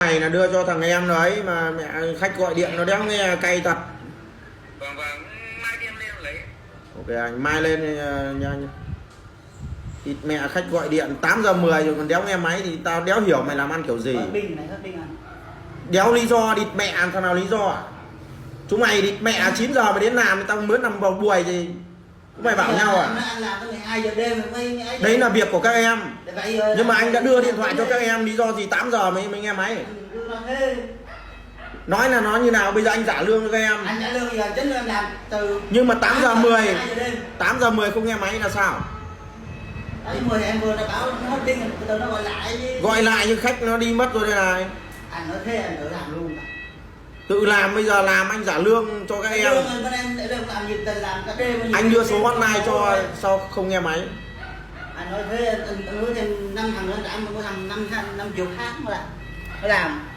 Này là đưa cho thằng em đấy mà mẹ khách gọi điện nó đéo nghe cay thật. Vâng, mai đi em lên lấy. Ok anh mai lên nha. Thì mẹ khách gọi điện 8 giờ 10 rồi còn đéo nghe máy thì tao đéo hiểu mày làm ăn kiểu gì. Đéo lý do địt mẹ thằng nào lý do à? Chúng mày địt mẹ 9 giờ mà đến làm thì tao mới nằm vào buổi thì chúng mày bảo nhau à? Đấy là việc của các em. Nhưng mà anh đã đưa điện thoại cho các em, lý do gì 8 giờ mới nghe máy? Nói là nó như nào, bây giờ anh trả lương cho các em. Anh trả lương giờ chính em làm từ. Nhưng mà 8 giờ 10 8 giờ 10 không nghe máy là sao? 10 em vừa đã báo nó hết pin rồi, từ nó gọi lại chứ. Gọi lại nhưng khách nó đi mất rồi đây này. Anh nói thế anh tự làm luôn. Tự làm, bây giờ làm anh trả lương cho các em. Anh đưa số hotline cho sao không nghe máy? Anh nói thế, anh nói thêm 5 thằng nữa, anh có thằng 5 triệu khác mà làm. Phải làm.